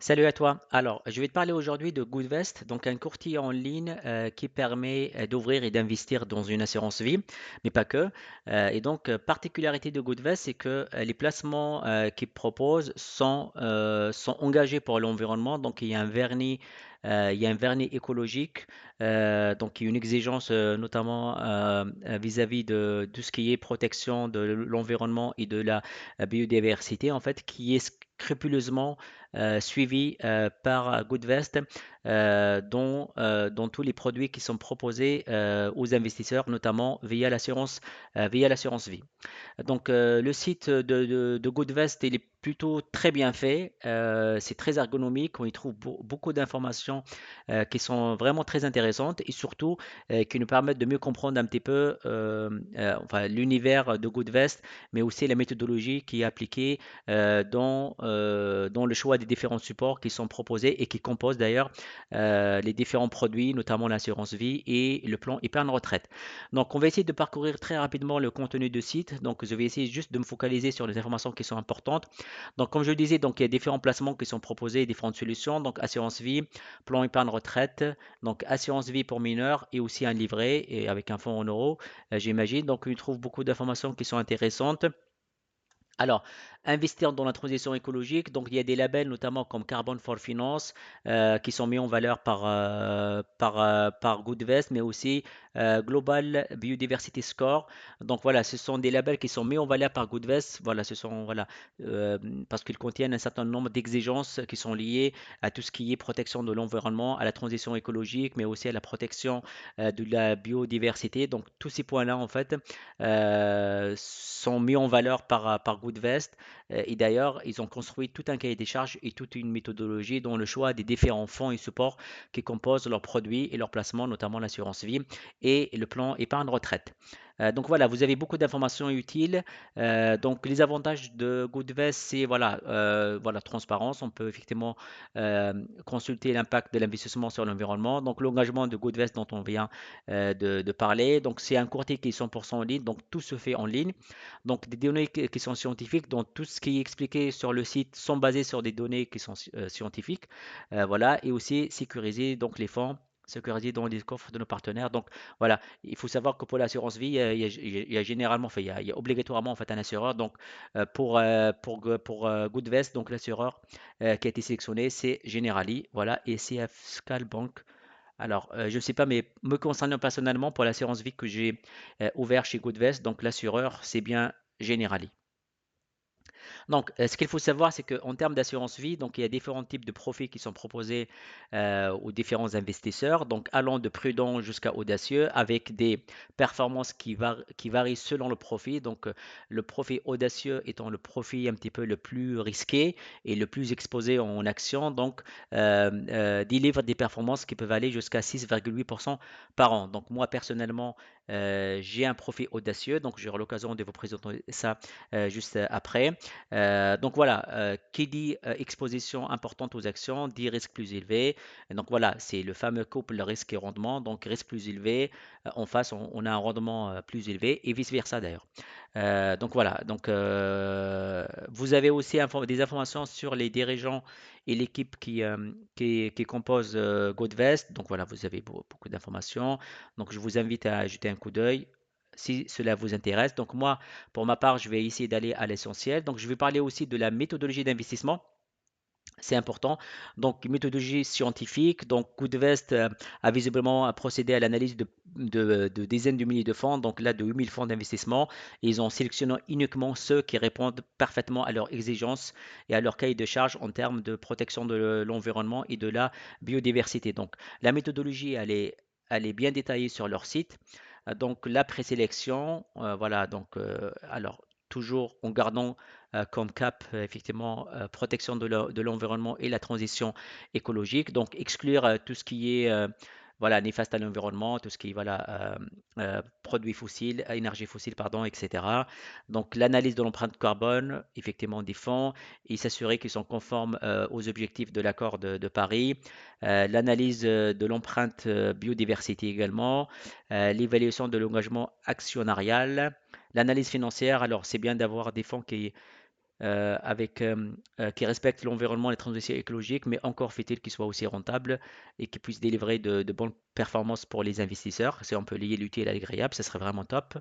Salut à toi. Alors, je vais te parler aujourd'hui de Goodvest, donc un courtier en ligne qui permet d'ouvrir et d'investir dans une assurance vie, mais pas que. Particularité de Goodvest, c'est que les placements qu'il propose sont engagés pour l'environnement. Donc, il y a un vernis écologique, donc il y a une exigence notamment vis-à-vis de tout ce qui est protection de l'environnement et de la biodiversité, en fait, qui est scrupuleusement suivi par Goodvest dans tous les produits qui sont proposés aux investisseurs, notamment via l'assurance vie. Le site de Goodvest, il est plutôt très bien fait. C'est très ergonomique. On y trouve beaucoup d'informations qui sont vraiment très intéressantes et surtout qui nous permettent de mieux comprendre un petit peu enfin, l'univers de Goodvest, mais aussi la méthodologie qui est appliquée dans le choix des différents supports qui sont proposés et qui composent d'ailleurs les différents produits, notamment l'assurance vie et le plan épargne retraite. Donc, on va essayer de parcourir très rapidement le contenu du site. Donc, je vais essayer juste de me focaliser sur les informations qui sont importantes. Donc, comme je le disais, donc, il y a différents placements qui sont proposés, différentes solutions. Donc, assurance vie, plan épargne retraite, donc assurance vie pour mineurs et aussi un livret et avec un fonds en euros, j'imagine. Donc, on trouve beaucoup d'informations qui sont intéressantes. Alors, investir dans la transition écologique, donc il y a des labels notamment comme Carbon for Finance qui sont mis en valeur par Goodvest, mais aussi Global Biodiversity Score. Donc voilà, ce sont des labels qui sont mis en valeur par Goodvest. Voilà, euh, parce qu'ils contiennent un certain nombre d'exigences qui sont liées à tout ce qui est protection de l'environnement, à la transition écologique, mais aussi à la protection de la biodiversité. Donc tous ces points-là, en fait, sont mis en valeur par Goodvest. Et d'ailleurs, ils ont construit tout un cahier des charges et toute une méthodologie dans le choix des différents fonds et supports qui composent leurs produits et leurs placements, notamment l'assurance vie et le plan épargne retraite. Donc voilà, vous avez beaucoup d'informations utiles. Donc les avantages de Goodvest, c'est voilà, transparence. On peut effectivement euh, consulter l'impact de l'investissement sur l'environnement. Donc l'engagement de Goodvest dont on vient de parler. Donc, c'est un courtier qui est 100% en ligne, donc tout se fait en ligne. Donc, des données qui sont scientifiques, donc tout ce qui est expliqué sur le site sont basées sur des données qui sont scientifiques. Voilà, et aussi sécuriser donc les fonds sécurisés dans les coffres de nos partenaires. Donc voilà, il faut savoir que pour l'assurance vie, il y a généralement, enfin, il y a obligatoirement en fait un assureur. Donc pour Goodvest, donc l'assureur qui a été sélectionné, c'est Generali, voilà, et CF Scal Bank. Alors, je ne sais pas, mais me concernant personnellement, pour l'assurance vie que j'ai ouvert chez Goodvest, donc l'assureur, c'est bien Generali. Donc, ce qu'il faut savoir, c'est qu'en termes d'assurance vie, donc il y a différents types de profits qui sont proposés aux différents investisseurs, donc allant de prudent jusqu'à audacieux, avec des performances qui varient selon le profit. Donc, le profit audacieux étant le profit un petit peu le plus risqué et le plus exposé en action, donc délivre des performances qui peuvent aller jusqu'à 6,8% par an. Donc, moi personnellement, j'ai un profit audacieux, donc j'aurai l'occasion de vous présenter ça juste après. Donc voilà, qui dit exposition importante aux actions dit risque plus élevé. Et donc voilà, c'est le fameux couple risque et rendement. Donc risque plus élevé, en face, on a un rendement plus élevé et vice-versa d'ailleurs. Vous avez aussi des informations sur les dirigeants et l'équipe qui compose Godvest. Donc voilà, vous avez beaucoup d'informations. Donc je vous invite à jeter un coup d'œil si cela vous intéresse. Donc moi, pour ma part, je vais essayer d'aller à l'essentiel. Donc je vais parler aussi de la méthodologie d'investissement. C'est important. Donc, méthodologie scientifique. Donc, Goodvest a visiblement procédé à l'analyse de dizaines de milliers de fonds, donc là de 8000 fonds d'investissement. Et ils ont sélectionné uniquement ceux qui répondent parfaitement à leurs exigences et à leur cahier de charge en termes de protection de l'environnement et de la biodiversité. Donc, la méthodologie, elle est bien détaillée sur leur site. Donc, la présélection, voilà, alors, toujours en gardant comme cap, effectivement, protection de l'environnement et la transition écologique. Donc, exclure tout ce qui est voilà, néfaste à l'environnement, tout ce qui est voilà, produits fossiles, énergie fossile, pardon, etc. Donc, l'analyse de l'empreinte carbone, effectivement, des fonds et s'assurer qu'ils sont conformes aux objectifs de l'accord de Paris. L'analyse de l'empreinte biodiversité également. L'évaluation de l'engagement actionnarial. L'analyse financière, alors c'est bien d'avoir des fonds qui respecte l'environnement et les transitions écologiques, mais encore fait-il qu'il soit aussi rentable et qu'il puisse délivrer de bonnes performances pour les investisseurs. Si on peut lier l'utile à l'agréable, ce serait vraiment top.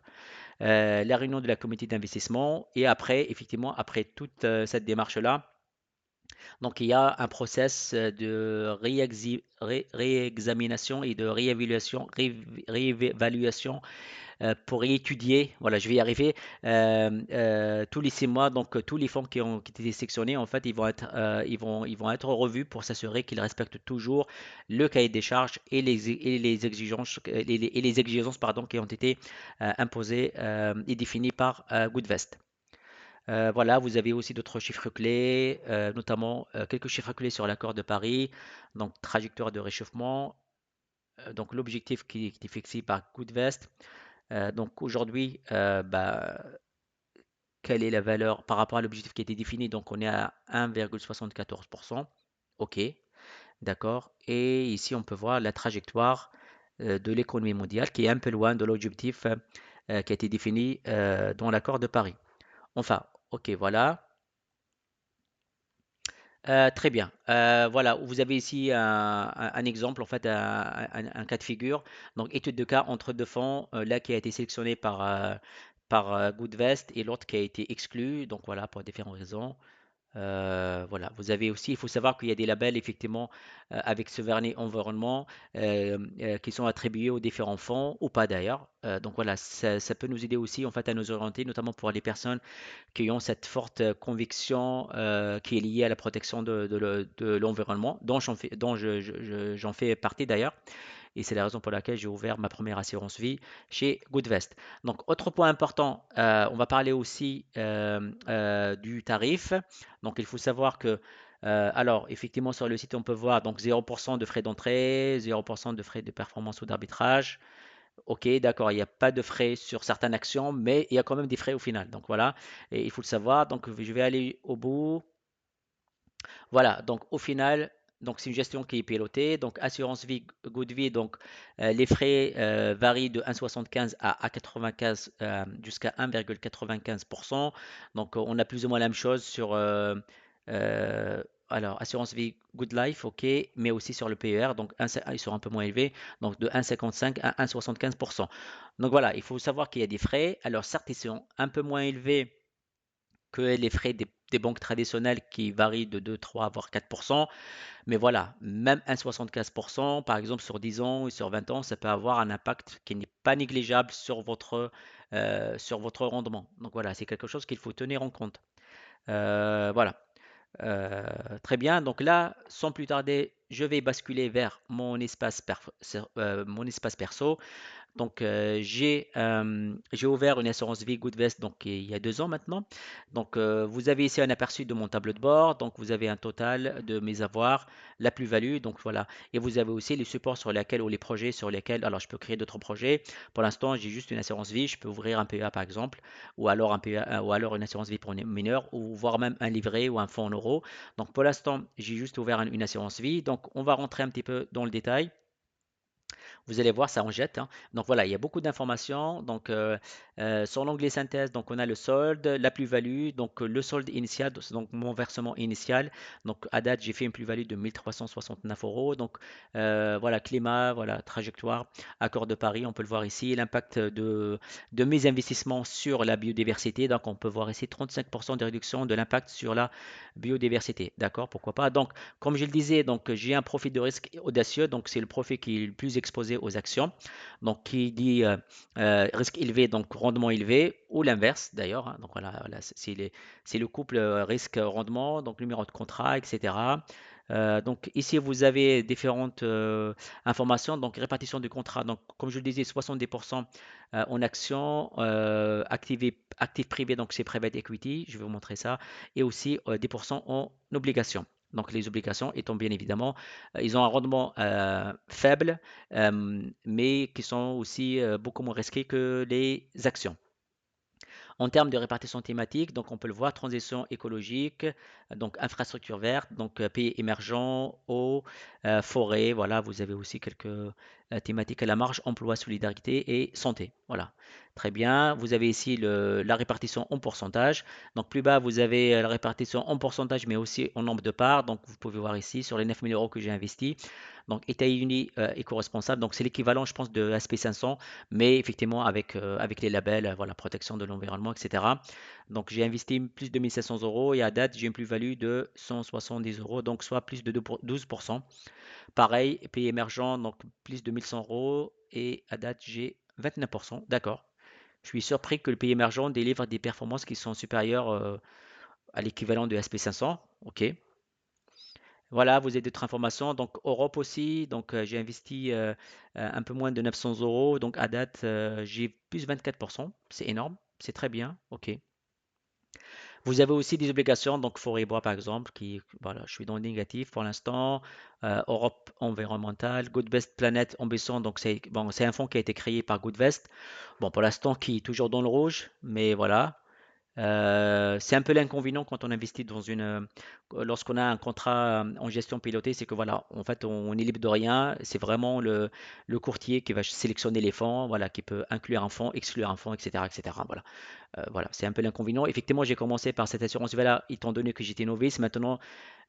La réunion de la comité d'investissement et après, effectivement, après toute cette démarche-là, donc il y a un process de réexamination et de réévaluation pour étudier, voilà, je vais y arriver, tous les 6 mois, donc tous les fonds qui ont été sélectionnés, en fait, ils vont être revus pour s'assurer qu'ils respectent toujours le cahier des charges et les exigences, et les exigences pardon, qui ont été imposées et définies par Goodvest. Voilà, vous avez aussi d'autres chiffres clés, notamment quelques chiffres clés sur l'accord de Paris, donc trajectoire de réchauffement, donc l'objectif qui est fixé par Goodvest. Donc aujourd'hui, quelle est la valeur par rapport à l'objectif qui a été défini? Donc on est à 1,74%. OK, d'accord. Et ici, on peut voir la trajectoire de l'économie mondiale qui est un peu loin de l'objectif qui a été défini dans l'accord de Paris. Enfin, OK, voilà. Très bien. Voilà, vous avez ici un exemple, en fait, un cas de figure. Donc, étude de cas entre deux fonds, là qui a été sélectionné par Goodvest et l'autre qui a été exclu. Donc, voilà, pour différentes raisons. Voilà, vous avez aussi, il faut savoir qu'il y a des labels effectivement avec ce vernis environnement qui sont attribués aux différents fonds ou pas d'ailleurs. Donc voilà, ça peut nous aider aussi en fait à nous orienter, notamment pour les personnes qui ont cette forte conviction qui est liée à la protection de l'environnement, dont j'en fais partie d'ailleurs. Et c'est la raison pour laquelle j'ai ouvert ma première assurance vie chez Goodvest. Donc, autre point important, on va parler aussi du tarif. Donc, il faut savoir que, alors, effectivement, sur le site, on peut voir donc 0% de frais d'entrée, 0% de frais de performance ou d'arbitrage. Ok, d'accord, il n'y a pas de frais sur certaines actions, mais il y a quand même des frais au final. Donc, voilà, et il faut le savoir. Donc, je vais aller au bout. Voilà, donc au final, donc c'est une gestion qui est pilotée. Donc assurance vie, good vie, donc les frais varient de 1,75 à 95 jusqu'à 1,95%. Donc on a plus ou moins la même chose sur euh, alors assurance vie good life, ok, mais aussi sur le PER, donc ils sont un peu moins élevés, donc de 1,55 à 1,75%. Donc voilà, il faut savoir qu'il y a des frais. Alors certes, ils sont un peu moins élevés que les frais des banques traditionnelles qui varient de 2, 3, voire 4%. Mais voilà, même 1,75%, par exemple sur 10 ans ou sur 20 ans, ça peut avoir un impact qui n'est pas négligeable sur votre rendement. Donc voilà, c'est quelque chose qu'il faut tenir en compte. Voilà. Très bien. Donc là, sans plus tarder, je vais basculer vers mon espace perso. Donc, j'ai ouvert une assurance vie Goodvest donc il y a 2 ans maintenant. Donc, vous avez ici un aperçu de mon tableau de bord. Donc, vous avez un total de mes avoirs, la plus-value. Donc, voilà. Et vous avez aussi les supports sur lesquels ou les projets sur lesquels. Alors, je peux créer d'autres projets. Pour l'instant, j'ai juste une assurance vie. Je peux ouvrir un PEA par exemple, ou alors un PEA, ou alors une assurance vie pour les mineurs, ou voire même un livret ou un fonds en euros. Donc, pour l'instant, j'ai juste ouvert une assurance vie. Donc, on va rentrer un petit peu dans le détail. Vous allez voir, ça en jette, hein. Donc voilà, il y a beaucoup d'informations. Donc sur l'onglet synthèse, donc on a le solde, la plus-value, donc le solde initial, donc mon versement initial. Donc à date, j'ai fait une plus-value de 1369 euros. Donc voilà, climat, voilà, trajectoire, accord de Paris, on peut le voir ici. L'impact de mes investissements sur la biodiversité. Donc on peut voir ici 35% de réduction de l'impact sur la biodiversité. D'accord, pourquoi pas. Donc comme je le disais, donc j'ai un profil de risque audacieux, donc c'est le profil qui est le plus exposé aux actions. Donc qui dit risque élevé, donc rendement élevé, ou l'inverse d'ailleurs, hein. Donc voilà, c'est le couple risque-rendement, donc numéro de contrat, etc. Donc ici vous avez différentes informations, donc répartition du contrat. Donc comme je le disais, 70% en actions, actifs privés, donc c'est private equity, je vais vous montrer ça, et aussi 10% en obligations. Donc les obligations étant bien évidemment, ils ont un rendement faible, mais qui sont aussi beaucoup moins risqués que les actions. En termes de répartition thématique, donc on peut le voir, transition écologique, donc infrastructure verte, donc pays émergents, eau, forêt, voilà, vous avez aussi quelques thématiques à la marge, emploi, solidarité et santé. Voilà. Très bien. Vous avez ici la répartition en pourcentage. Donc plus bas, vous avez la répartition en pourcentage, mais aussi en nombre de parts. Donc vous pouvez voir ici sur les 9 000 euros que j'ai investis. Donc États-Unis éco-responsable. Donc c'est l'équivalent, je pense, de SP500, mais effectivement avec les labels, voilà, protection de l'environnement, etc. Donc j'ai investi plus de 1 500 euros et à date, j'ai une plus-value de 170 euros, donc soit plus de 12%. Pareil, pays émergent, donc plus de 1 100 euros et à date, j'ai 29%. D'accord. Je suis surpris que le pays émergent délivre des performances qui sont supérieures à l'équivalent de SP500. OK. Voilà, vous avez d'autres informations. Donc, Europe aussi. Donc, j'ai investi un peu moins de 900 euros. Donc, à date, j'ai plus 24%. C'est énorme. C'est très bien. OK. Vous avez aussi des obligations. Donc, Forêt-Bois, par exemple, voilà, je suis dans le négatif pour l'instant. Europe environnementale. Goodvest Planet Ambition. Donc, c'est un fonds qui a été créé par Goodvest. Bon, pour l'instant, qui est toujours dans le rouge. Mais voilà. C'est un peu l'inconvénient quand on investit lorsqu'on a un contrat en gestion pilotée, c'est que voilà, en fait, on est libre de rien. C'est vraiment le courtier qui va sélectionner les fonds, voilà, qui peut inclure un fonds, exclure un fonds, etc., etc. Voilà. Voilà, c'est un peu l'inconvénient. Effectivement, j'ai commencé par cette assurance vie-là, étant donné que j'étais novice. Maintenant,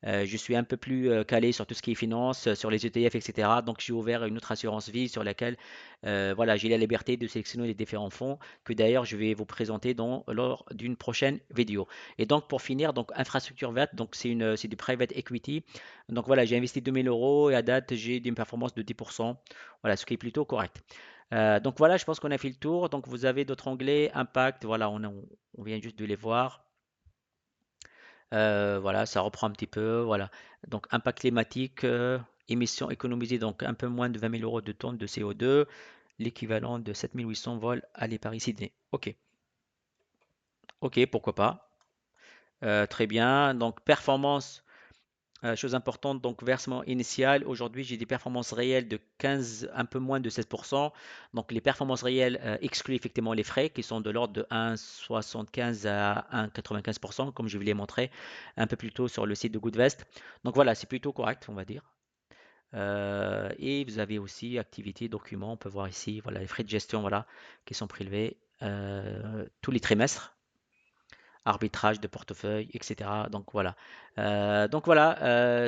je suis un peu plus calé sur tout ce qui est finance, sur les ETF, etc. Donc, j'ai ouvert une autre assurance vie sur laquelle, voilà, j'ai la liberté de sélectionner les différents fonds que d'ailleurs je vais vous présenter lors d'une prochaine vidéo. Et donc, pour finir, donc infrastructure verte, donc c'est du private equity. Donc voilà, j'ai investi 2 000 euros et à date, j'ai une performance de 10%. Voilà, ce qui est plutôt correct. Donc voilà, je pense qu'on a fait le tour. Donc vous avez d'autres onglets, impact, voilà, on vient juste de les voir. Voilà, ça reprend un petit peu, voilà. Donc impact climatique, émissions économisées, donc un peu moins de 20 000 euros de tonnes de CO2, l'équivalent de 7 800 vols aller Paris-Sydney. Ok, ok, pourquoi pas. Très bien. Donc performance. Chose importante, donc versement initial. Aujourd'hui, j'ai des performances réelles de 15, un peu moins de 16%. Donc les performances réelles excluent effectivement les frais qui sont de l'ordre de 1,75 à 1,95%, comme je vous l'ai montré un peu plus tôt sur le site de Goodvest. Donc voilà, c'est plutôt correct, on va dire. Et vous avez aussi activité, documents, on peut voir ici, voilà, les frais de gestion, voilà, qui sont prélevés tous les trimestres, arbitrage de portefeuille, etc. Donc voilà,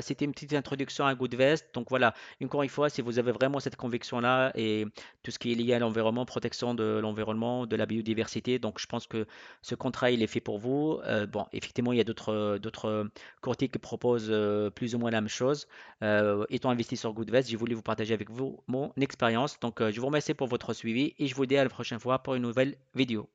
c'était une petite introduction à Goodvest. Donc voilà, encore une fois, si vous avez vraiment cette conviction-là et tout ce qui est lié à l'environnement, protection de l'environnement, de la biodiversité, donc je pense que ce contrat, il est fait pour vous. Bon, effectivement, il y a d'autres courtiers qui proposent plus ou moins la même chose. Étant investi sur Goodvest, j'ai voulu vous partager avec vous mon expérience. Donc je vous remercie pour votre suivi et je vous dis à la prochaine fois pour une nouvelle vidéo.